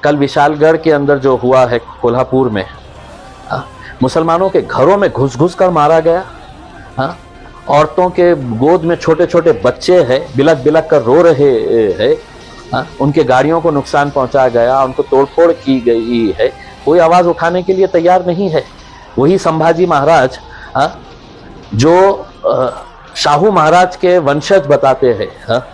कल विशालगढ़ के अंदर जो हुआ है कोल्हापुर में, मुसलमानों के घरों में घुस घुस कर मारा गया। औरतों के गोद में छोटे छोटे बच्चे हैं, बिलक बिलक कर रो रहे हैं। उनके गाड़ियों को नुकसान पहुंचाया गया, उनको तोड़फोड़ की गई है। कोई आवाज उठाने के लिए तैयार नहीं है। वही संभाजी महाराज जो शाहू महाराज के वंशज बताते हैं,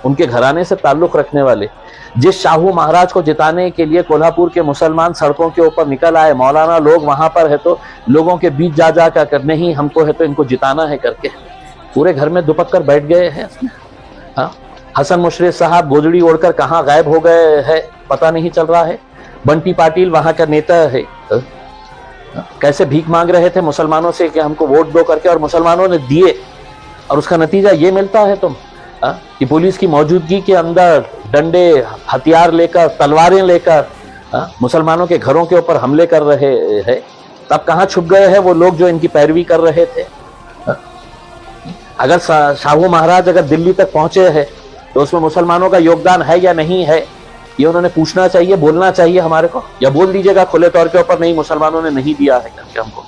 उनके घराने से ताल्लुक रखने वाले, जिस शाहू महाराज को जिताने के लिए कोल्हापुर के मुसलमान सड़कों के ऊपर निकल आए, मौलाना लोग वहां पर है तो लोगों के बीच जा जा कर नहीं हमको है तो इनको जिताना है करके पूरे घर में दुपक कर बैठ गए हैं। हसन मुशर्रफ साहब गोजड़ी ओढ़कर कहाँ गायब हो गए हैं पता नहीं चल रहा है। बंटी पाटिल वहां का नेता है, कैसे भीख मांग रहे थे मुसलमानों से कि हमको वोट दो करके, और मुसलमानों ने दिए, और उसका नतीजा ये मिलता है तुम कि पुलिस की मौजूदगी के अंदर डंडे हथियार लेकर तलवारें लेकर मुसलमानों के घरों के ऊपर हमले कर रहे हैं। तब कहाँ छुप गए हैं वो लोग जो इनकी पैरवी कर रहे थे। अगर शाहू महाराज अगर दिल्ली तक पहुंचे हैं तो उसमें मुसलमानों का योगदान है या नहीं है, ये उन्होंने पूछना चाहिए, बोलना चाहिए हमारे को, या बोल दीजिएगा खुले तौर के ऊपर नहीं मुसलमानों ने नहीं दिया है करके हमको।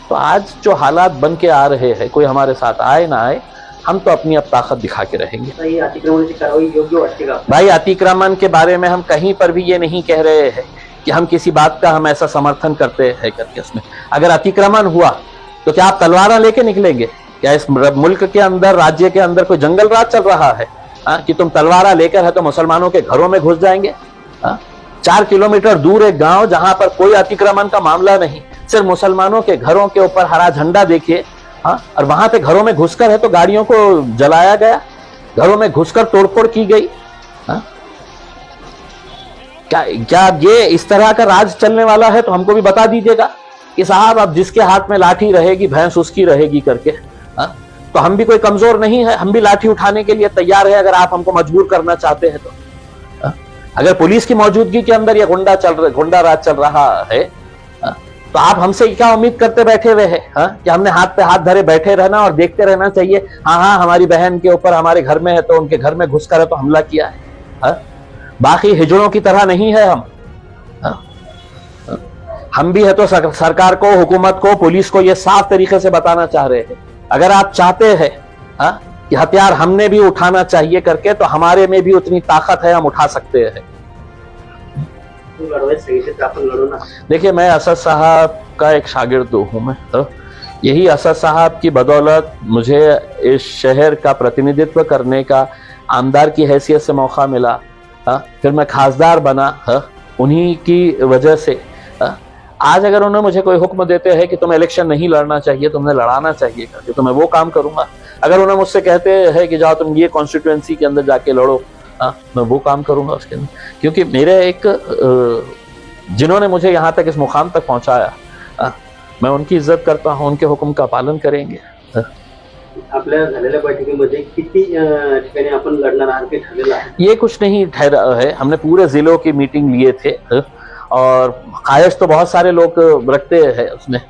तो आज जो हालात बन के आ रहे हैं, कोई हमारे साथ आए ना आए, हम तो अपनी अब ताकत दिखा के रहेंगे। भाई अतिक्रमण के बारे में हम कहीं पर भी ये नहीं कह रहे हैं कि हम किसी बात का हम ऐसा समर्थन करते हैं करके। उसमें अगर अतिक्रमण हुआ तो क्या आप तलवार लेके निकलेंगे? क्या इस मुल्क के अंदर, राज्य के अंदर कोई जंगल राज चल रहा है कि तुम तलवारा लेकर है तो मुसलमानों के घरों में घुस जाएंगे? 4 किलोमीटर दूर एक गांव जहां पर कोई अतिक्रमण का मामला नहीं, सिर्फ मुसलमानों के घरों के ऊपर हरा झंडा देखिए, और वहां पे घरों में घुसकर है तो गाड़ियों को जलाया गया, घरों में घुसकर तोड़फोड़ की गई। क्या ये इस तरह का राज चलने वाला है? तो हमको भी बता दीजिएगा कि साहब अब जिसके हाथ में लाठी रहेगी भैंस उसकी रहेगी करके। तो हम भी कोई कमजोर नहीं है, हम भी लाठी उठाने के लिए तैयार है अगर आप हमको मजबूर करना चाहते हैं तो। अगर पुलिस की मौजूदगी के अंदर ये गुंडा राज चल रहा है तो आप हमसे क्या उम्मीद करते बैठे हुए हैं कि हमने हाथ पे हाथ धरे बैठे रहना और देखते रहना चाहिए? हाँ हमारी बहन के ऊपर हमारे घर में है तो उनके घर में घुसकर है तो हमला किया है। बाकी हिजड़ों की तरह नहीं है हम भी है तो सरकार को, हुकूमत को, पुलिस को ये साफ तरीके से बताना चाह रहे हैं। अगर आप चाहते हैं कि हथियार हमने भी उठाना चाहिए करके तो हमारे में भी उतनी ताकत है, हम उठा सकते हैं। देखिए मैं असद साहब का एक शागिर्द हूं मैं, तो यही असद साहब की बदौलत मुझे इस शहर का प्रतिनिधित्व करने का आमदार की हैसियत से मौका मिला। फिर मैं खासदार बना उन्हीं की वजह से। आज अगर उन्हें मुझे कोई हुक्म देते हैं कि तुम्हें इलेक्शन नहीं लड़ना चाहिए, तुमने लड़ाना चाहिए करके, तो मैं वो काम करूंगा। अगर उन्हें मुझसे कहते हैं कि जाओ तुम ये कॉन्स्टिट्यूएंसी के अंदर जाके लड़ो, मैं वो काम करूंगा उसके अंदर। क्योंकि मेरे एक जिन्होंने मुझे यहाँ तक इस मुकाम तक पहुंचाया, मैं उनकी इज्जत करता हूँ, उनके हुक्म का पालन करेंगे। आपल्या झालेल्या बैठकीमध्ये किती ठिकाणी आपण लढणार आहात ते ठरलेलं आहे? ये कुछ नहीं ठहरा है, हमने पूरे जिलों की मीटिंग लिए थे और ख्वाहिश तो बहुत सारे लोग रखते हैं उसमें।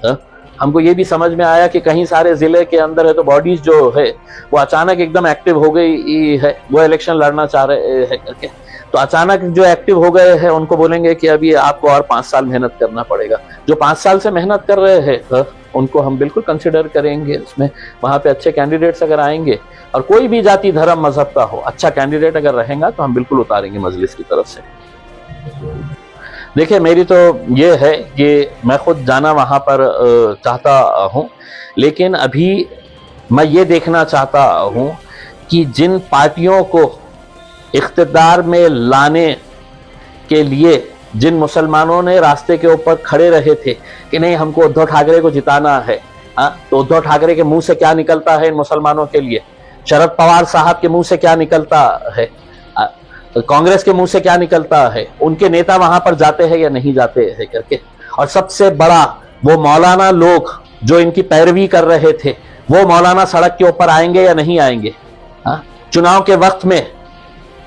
हमको ये भी समझ में आया कि कहीं सारे जिले के अंदर है तो बॉडीज जो है वो अचानक एकदम एक्टिव हो गई है, वो इलेक्शन लड़ना चाह रहे हैं करके। तो अचानक जो एक्टिव हो गए हैं उनको बोलेंगे कि अभी आपको और 5 साल मेहनत करना पड़ेगा। जो 5 साल से मेहनत कर रहे हैं उनको हम बिल्कुल कंसिडर करेंगे उसमें। वहाँ पे अच्छे कैंडिडेट्स अगर आएंगे और कोई भी जाति धर्म मजहब का हो, अच्छा कैंडिडेट अगर रहेगा तो हम बिल्कुल उतारेंगे मजलिस की तरफ से। देखिए मेरी तो ये है कि मैं खुद जाना वहाँ पर चाहता हूँ, लेकिन अभी मैं ये देखना चाहता हूँ कि जिन पार्टियों को इख्तिदार में लाने के लिए जिन मुसलमानों ने रास्ते के ऊपर खड़े रहे थे कि नहीं हमको उद्धव ठाकरे को जिताना है, तो उद्धव ठाकरे के मुंह से क्या निकलता है इन मुसलमानों के लिए, शरद पवार साहब के मुंह से क्या निकलता है, कांग्रेस के मुंह से क्या निकलता है, उनके नेता वहां पर जाते हैं या नहीं जाते हैं करके। और सबसे बड़ा वो मौलाना लोग जो इनकी पैरवी कर रहे थे, वो मौलाना सड़क के ऊपर आएंगे या नहीं आएंगे? चुनाव के वक्त में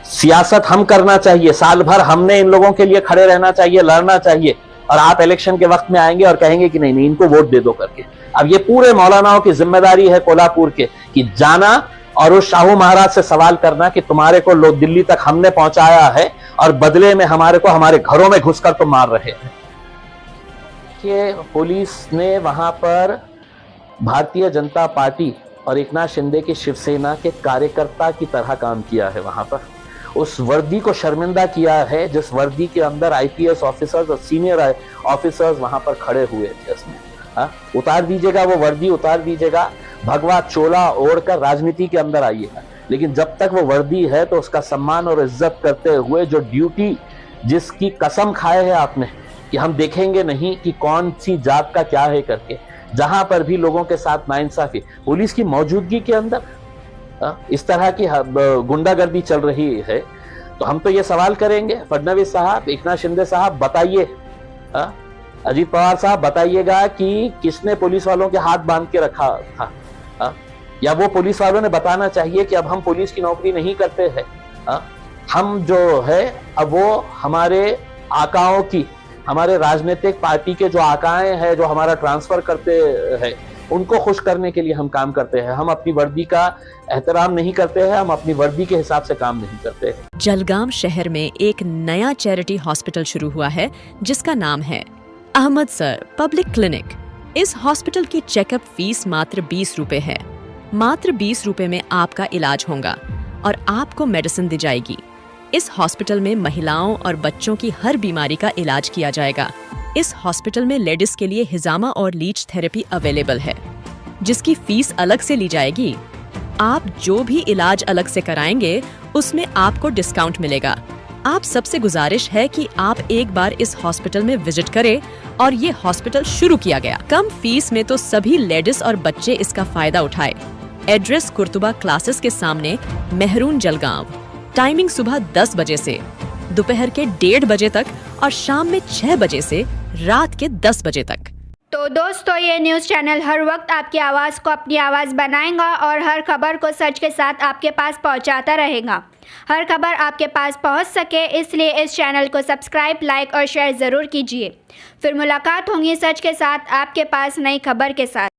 सियासत हम करना चाहिए, साल भर हमने इन लोगों के लिए खड़े रहना चाहिए, लड़ना चाहिए, और आप इलेक्शन के वक्त में आएंगे और कहेंगे कि नहीं इनको वोट दे दो करके। अब ये पूरे मौलानाओं की जिम्मेदारी है कोल्हापुर के कि जाना और उस शाहू महाराज से सवाल करना कि तुम्हारे को लोग दिल्ली तक हमने पहुंचाया है और बदले में हमारे को हमारे घरों में घुसकर तुम मार रहे हैं। कि पुलिस ने वहां पर भारतीय जनता पार्टी और एकनाथ शिंदे की शिवसेना के कार्यकर्ता की तरह काम किया है। वहां पर उस वर्दी को शर्मिंदा किया है जिस वर्दी के अंदर आईपीएस ऑफिसर्स और सीनियर ऑफिसर्स वहां पर खड़े हुए थे। उसमें उतार दीजिएगा, वो वर्दी उतार दीजिएगा, भगवा चोला ओढ़कर राजनीति के अंदर आइएगा, लेकिन जब तक वो वर्दी है तो उसका सम्मान और इज्जत करते हुए जो ड्यूटी जिसकी कसम खाए है आपने कि हम देखेंगे नहीं कि कौन सी जात का क्या है करके, जहां पर भी लोगों के साथ नाइंसाफी पुलिस की मौजूदगी के अंदर इस तरह की गुंडागर्दी चल रही है, तो हम तो ये सवाल करेंगे फडणवीस साहब, एकनाथ शिंदे साहब, बताइए, अजीत पवार साहब बताइएगा कि किसने पुलिस वालों के हाथ बांध के रखा था, या वो पुलिस वालों ने बताना चाहिए कि अब हम पुलिस की नौकरी नहीं करते हैं, हम जो है अब वो हमारे आकाओं की, हमारे राजनीतिक पार्टी के जो आकाएं हैं जो हमारा ट्रांसफर करते हैं उनको खुश करने के लिए हम काम करते हैं। हम अपनी वर्दी का एहतराम नहीं करते हैं, हम अपनी वर्दी के हिसाब से काम नहीं करते हैं। जलगांव शहर में एक नया चैरिटी हॉस्पिटल शुरू हुआ है जिसका नाम है अहमद सर पब्लिक क्लिनिक। इस हॉस्पिटल की चेकअप फीस मात्र 20 रुपए है। मात्र 20 रुपए में आपका इलाज होगा और आपको मेडिसिन दी जाएगी। इस हॉस्पिटल में महिलाओं और बच्चों की हर बीमारी का इलाज किया जाएगा। इस हॉस्पिटल में लेडीज के लिए हिजामा और लीच थेरेपी अवेलेबल है जिसकी फीस अलग से ली जाएगी। आप जो भी इलाज अलग से कराएंगे उसमें आपको डिस्काउंट मिलेगा। आप सबसे गुजारिश है कि आप एक बार इस हॉस्पिटल में विजिट करें और ये हॉस्पिटल शुरू किया गया कम फीस में तो सभी लेडीज और बच्चे इसका फायदा उठाए। एड्रेस कुर्तुबा क्लासेस के सामने, मेहरून, जलगांव। टाइमिंग सुबह 10 बजे से दोपहर के 1:30 बजे तक और शाम में 6 बजे से रात के 10 बजे तक। तो दोस्तों, ये न्यूज़ चैनल हर वक्त आपकी आवाज़ को अपनी आवाज़ बनाएगा और हर खबर को सच के साथ आपके पास पहुंचाता रहेगा। हर खबर आपके पास पहुंच सके इसलिए इस चैनल को सब्सक्राइब, लाइक और शेयर ज़रूर कीजिए। फिर मुलाकात होंगी सच के साथ आपके पास नई खबर के साथ।